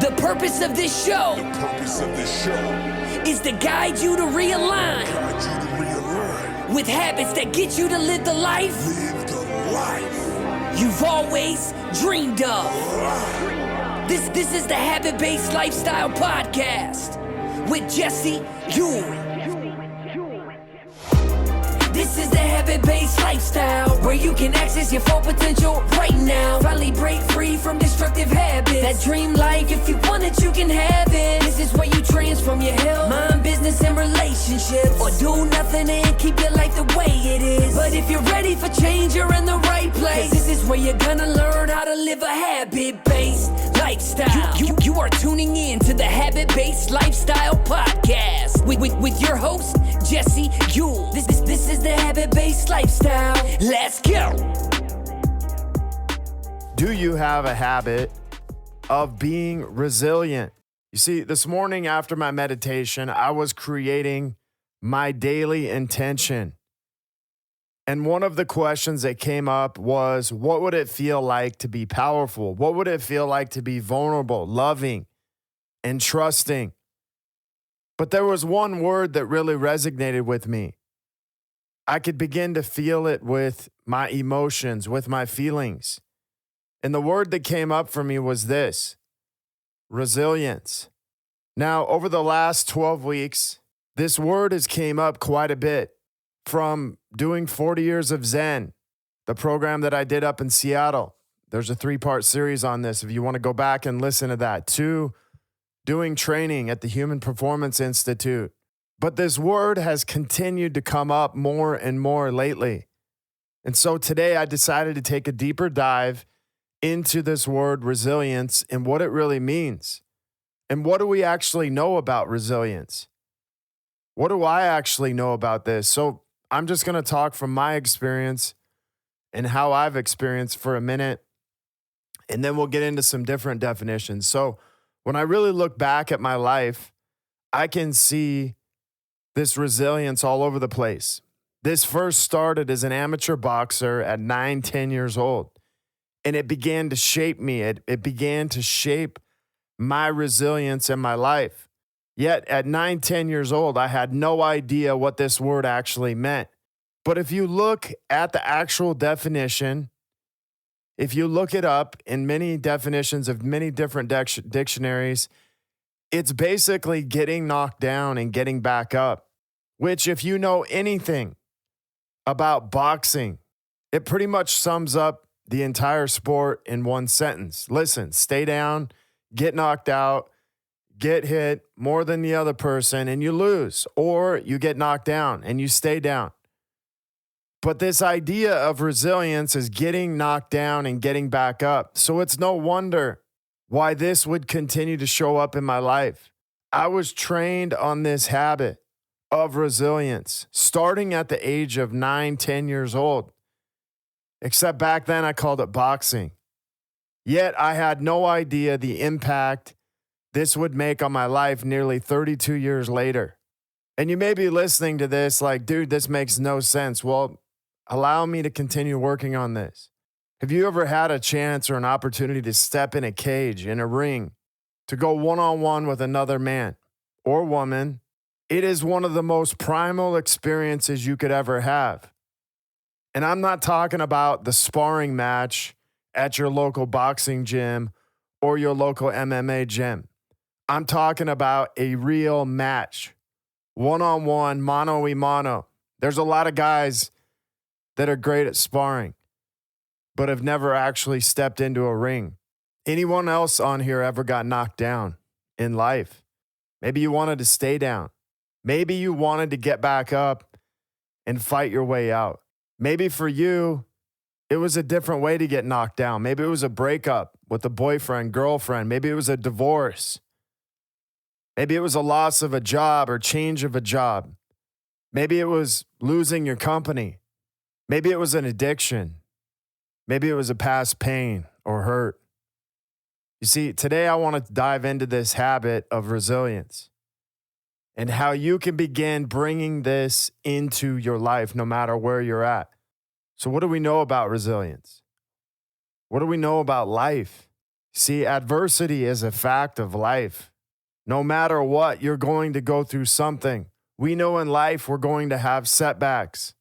The purpose of this show is to guide you to realign with habits that get you to live the life you've always dreamed of. This is the Habit-Based Lifestyle Podcast with Jesse Ewing. This is the Habit-Based Lifestyle, where you can access your full potential right now. Finally break free from destructive habits. That dream life, if you want it, you can have it. This is where you transform your health, mind, business, and relationships. Or do nothing and keep your life the way it is. But if you're ready for change, you're in the right place. This is where you're gonna learn how to live a habit-based lifestyle. You are tuning in to the Habit-Based Lifestyle Podcast with your host, Jesse Ewing. This is the Habit-Based Lifestyle. Let's go. Do you have a habit of being resilient? You see, this morning after my meditation, I was creating my daily intention. And one of the questions that came up was, what would it feel like to be powerful? What would it feel like to be vulnerable, loving, and trusting? But there was one word that really resonated with me. I could begin to feel it with my emotions, with my feelings. And the word that came up for me was this: resilience. Now, over the last 12 weeks, this word has came up quite a bit. From doing 40 years of Zen, the program that I did up in Seattle. There's a 3-part series on this if you want to go back and listen to that. To doing training at the Human Performance Institute. But this word has continued to come up more and more lately. And so today I decided to take a deeper dive into this word resilience and what it really means. And what do we actually know about resilience? What do I actually know about this? So I'm just going to talk from my experience and how I've experienced for a minute, and then we'll get into some different definitions. So when I really look back at my life, I can see this resilience all over the place. This first started as an amateur boxer at 9, 10 years old, and it began to shape me. It began to shape my resilience in my life. Yet at 9, 10 years old, I had no idea what this word actually meant. But if you look at the actual definition, if you look it up in many definitions of many different dictionaries, it's basically getting knocked down and getting back up, which if you know anything about boxing, it pretty much sums up the entire sport in one sentence. Listen, stay down, get knocked out, get hit more than the other person and you lose, or you get knocked down and you stay down. But this idea of resilience is getting knocked down and getting back up. So it's no wonder why this would continue to show up in my life. I was trained on this habit of resilience starting at the age of 9, 10 years old. Except back then I called it boxing. Yet I had no idea the impact this would make on my life nearly 32 years later. And you may be listening to this like, dude, this makes no sense. Well, allow me to continue working on this. Have you ever had a chance or an opportunity to step in a cage, in a ring, to go one-on-one with another man or woman? It is one of the most primal experiences you could ever have. And I'm not talking about the sparring match at your local boxing gym or your local MMA gym. I'm talking about a real match, one-on-one, mano-a-mano. There's a lot of guys that are great at sparring, but have never actually stepped into a ring. Anyone else on here ever got knocked down in life? Maybe you wanted to stay down. Maybe you wanted to get back up and fight your way out. Maybe for you, it was a different way to get knocked down. Maybe it was a breakup with a boyfriend, girlfriend. Maybe it was a divorce. Maybe it was a loss of a job or change of a job. Maybe it was losing your company. Maybe it was an addiction. Maybe it was a past pain or hurt. You see, today I want to dive into this habit of resilience and how you can begin bringing this into your life no matter where you're at. So what do we know about resilience? What do we know about life? See, adversity is a fact of life. No matter what, you're going to go through something. We know in life we're going to have setbacks.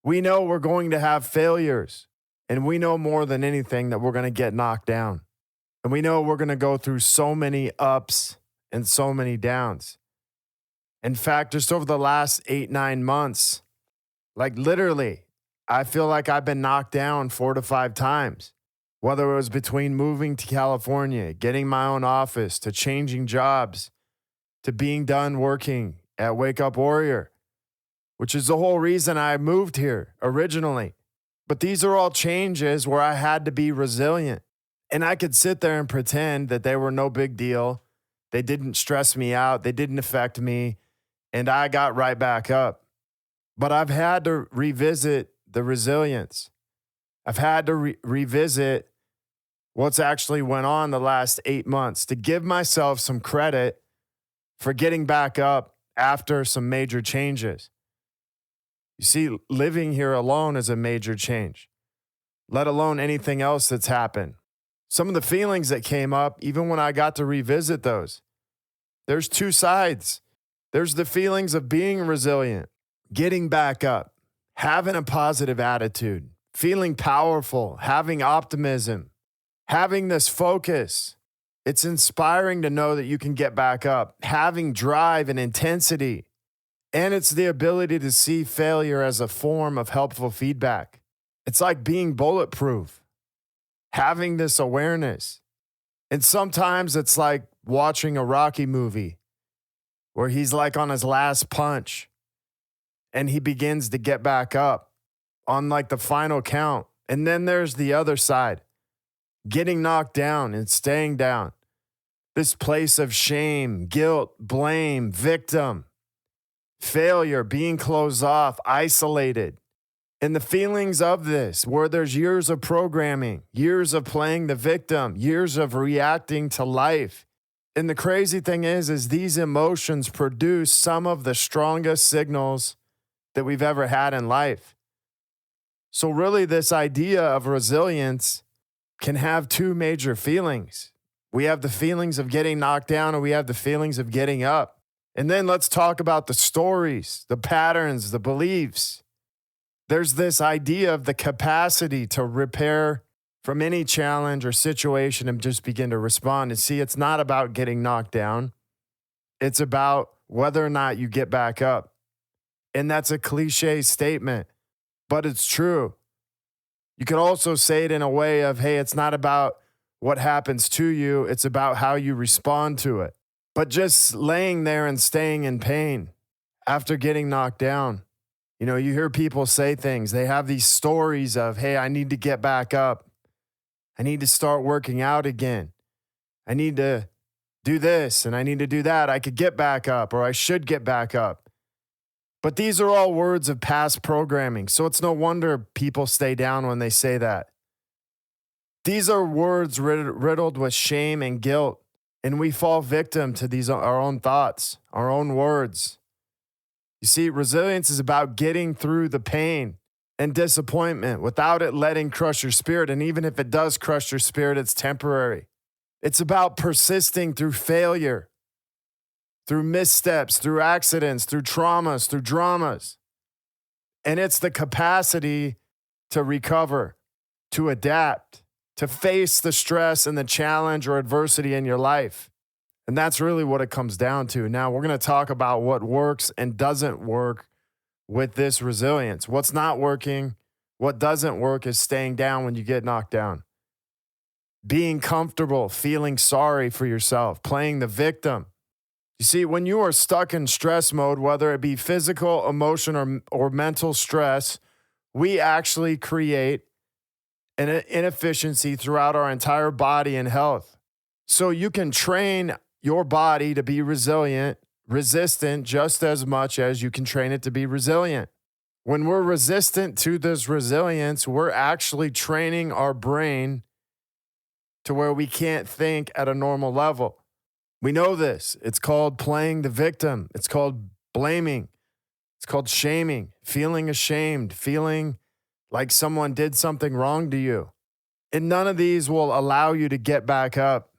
We know we're going to have failures. And we know more than anything that we're going to get knocked down. And we know we're going to go through so many ups and so many downs. In fact, just over the last 8-9 months, like literally, I feel like I've been knocked down 4 to 5 times. Whether it was between moving to California, getting my own office, to changing jobs, to being done working at Wake Up Warrior, which is the whole reason I moved here originally. But these are all changes where I had to be resilient. And I could sit there and pretend that they were no big deal. They didn't stress me out. They didn't affect me. And I got right back up. But I've had to revisit the resilience. I've had to revisit what's actually went on the last 8 months to give myself some credit for getting back up after some major changes. You see, living here alone is a major change, let alone anything else that's happened. Some of the feelings that came up, even when I got to revisit those, there's 2 sides. There's the feelings of being resilient, getting back up, having a positive attitude, feeling powerful, having optimism, having this focus. It's inspiring to know that you can get back up, having drive and intensity. And it's the ability to see failure as a form of helpful feedback. It's like being bulletproof, having this awareness. And sometimes it's like watching a Rocky movie where he's like on his last punch and he begins to get back up on like the final count. And then there's the other side, getting knocked down and staying down. This place of shame, guilt, blame, victim, failure, being closed off, isolated. And the feelings of this, where there's years of programming, years of playing the victim, years of reacting to life. And the crazy thing is these emotions produce some of the strongest signals that we've ever had in life. So really, this idea of resilience can have 2 major feelings. We have the feelings of getting knocked down and we have the feelings of getting up. And then let's talk about the stories, the patterns, the beliefs. There's this idea of the capacity to repair from any challenge or situation and just begin to respond. And see, it's not about getting knocked down. It's about whether or not you get back up. And that's a cliché statement, but it's true. You could also say it in a way of, hey, it's not about what happens to you. It's about how you respond to it. But just laying there and staying in pain after getting knocked down. You know, you hear people say things. They have these stories of, hey, I need to get back up. I need to start working out again. I need to do this and I need to do that. I could get back up, or I should get back up. But these are all words of past programming. So it's no wonder people stay down when they say that. These are words riddled with shame and guilt, and we fall victim to these our own thoughts, our own words. You see, resilience is about getting through the pain and disappointment without it letting crush your spirit. And even if it does crush your spirit, it's temporary. It's about persisting through failure, through missteps, through accidents, through traumas, through dramas. And it's the capacity to recover, to adapt, to face the stress and the challenge or adversity in your life. And that's really what it comes down to. Now, we're going to talk about what works and doesn't work with this resilience. What's not working, what doesn't work is staying down when you get knocked down. Being comfortable, feeling sorry for yourself, playing the victim. You see, when you are stuck in stress mode, whether it be physical, emotional, or mental stress, we actually create an inefficiency throughout our entire body and health. So you can train your body to be resilient, resistant, just as much as you can train it to be resilient. When we're resistant to this resilience, we're actually training our brain to where we can't think at a normal level. We know this. It's called playing the victim. It's called blaming. It's called shaming, feeling ashamed, feeling like someone did something wrong to you. And none of these will allow you to get back up.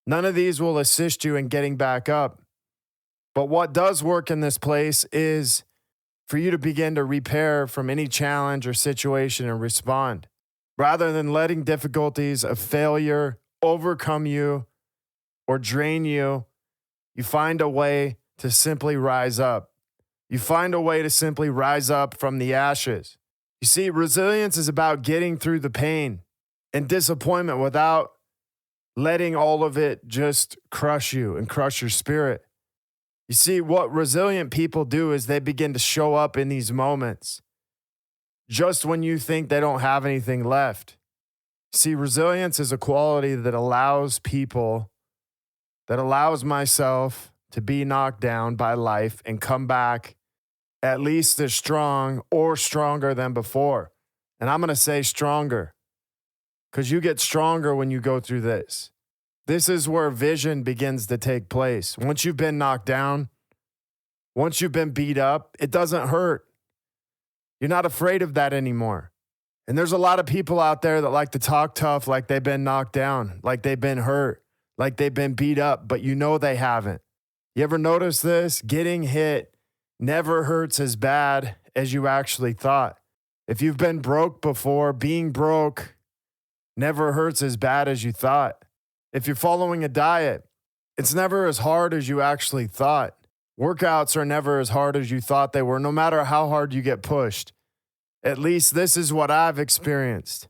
None of these will assist you in getting back up. But what does work in this place is for you to begin to repair from any challenge or situation and respond. Rather than letting difficulties of failure overcome you or drain you, you find a way to simply rise up. You find a way to simply rise up from the ashes. You see, resilience is about getting through the pain and disappointment without letting all of it just crush you and crush your spirit. You see, what resilient people do is they begin to show up in these moments just when you think they don't have anything left. See, resilience is a quality that allows people, that allows myself to be knocked down by life and come back at least as strong or stronger than before. And I'm going to say stronger because you get stronger when you go through this. This is where vision begins to take place. Once you've been knocked down, once you've been beat up, it doesn't hurt. You're not afraid of that anymore. And there's a lot of people out there that like to talk tough like they've been knocked down, like they've been hurt, like they've been beat up, but you know they haven't. You ever notice this? Getting hit never hurts as bad as you actually thought. If you've been broke before, being broke never hurts as bad as you thought. If you're following a diet, it's never as hard as you actually thought. Workouts are never as hard as you thought they were, no matter how hard you get pushed. At least this is what I've experienced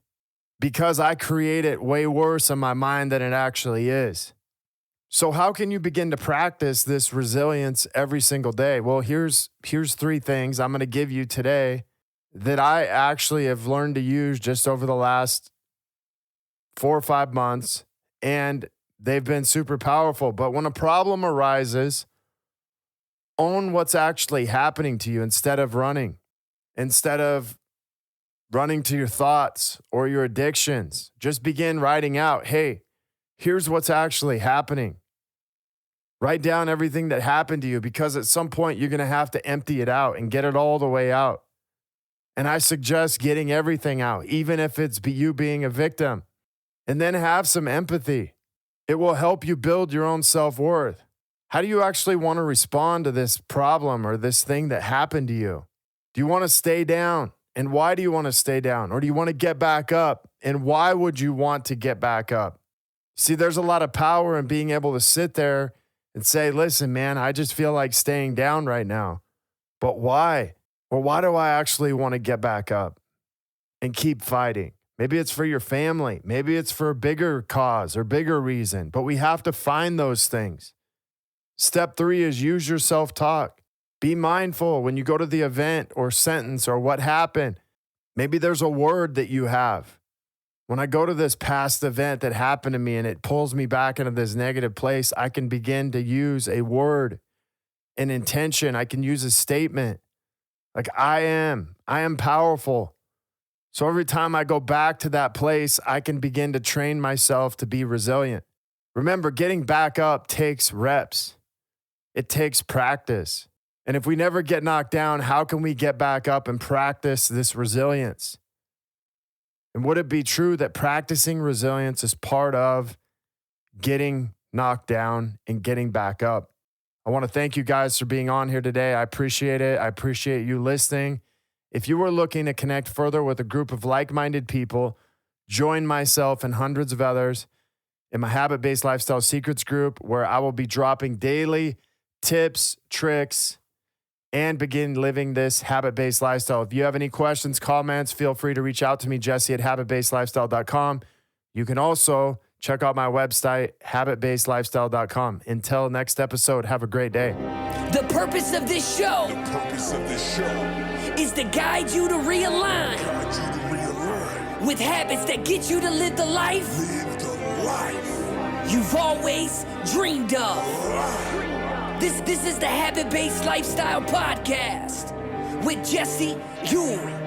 because I create it way worse in my mind than it actually is. So how can you begin to practice this resilience every single day? Well, here's 3 things I'm going to give you today that I actually have learned to use just over the last 4 or 5 months, and they've been super powerful. But when a problem arises, own what's actually happening to you instead of running to your thoughts or your addictions. Just begin writing out, hey, here's what's actually happening. Write down everything that happened to you because at some point you're going to have to empty it out and get it all the way out. And I suggest getting everything out, even if it's you being a victim. And then have some empathy. It will help you build your own self-worth. How do you actually want to respond to this problem or this thing that happened to you? Do you want to stay down? And why do you want to stay down? Or do you want to get back up? And why would you want to get back up? See, there's a lot of power in being able to sit there and say, listen, man, I just feel like staying down right now. But why? Or why do I actually want to get back up and keep fighting? Maybe it's for your family. Maybe it's for a bigger cause or bigger reason. But we have to find those things. Step 3 is use your self-talk. Be mindful when you go to the event or sentence or what happened. Maybe there's a word that you have. When I go to this past event that happened to me and it pulls me back into this negative place, I can begin to use a word, an intention. I can use a statement like I am powerful. So every time I go back to that place, I can begin to train myself to be resilient. Remember, getting back up takes reps. It takes practice. And if we never get knocked down, how can we get back up and practice this resilience? And would it be true that practicing resilience is part of getting knocked down and getting back up? I want to thank you guys for being on here today. I appreciate it. I appreciate you listening. If you are looking to connect further with a group of like-minded people, join myself and hundreds of others in my Habit-Based Lifestyle Secrets group, where I will be dropping daily tips, tricks, and begin living this habit-based lifestyle. If you have any questions, comments, feel free to reach out to me, jesse@habitbasedlifestyle.com. You can also check out my website, habitbasedlifestyle.com. Until next episode, have a great day. The purpose of this show is to guide you to realign with habits that get you to live the life you've always dreamed of. This is the Habit-Based Lifestyle Podcast with Jesse Ewing.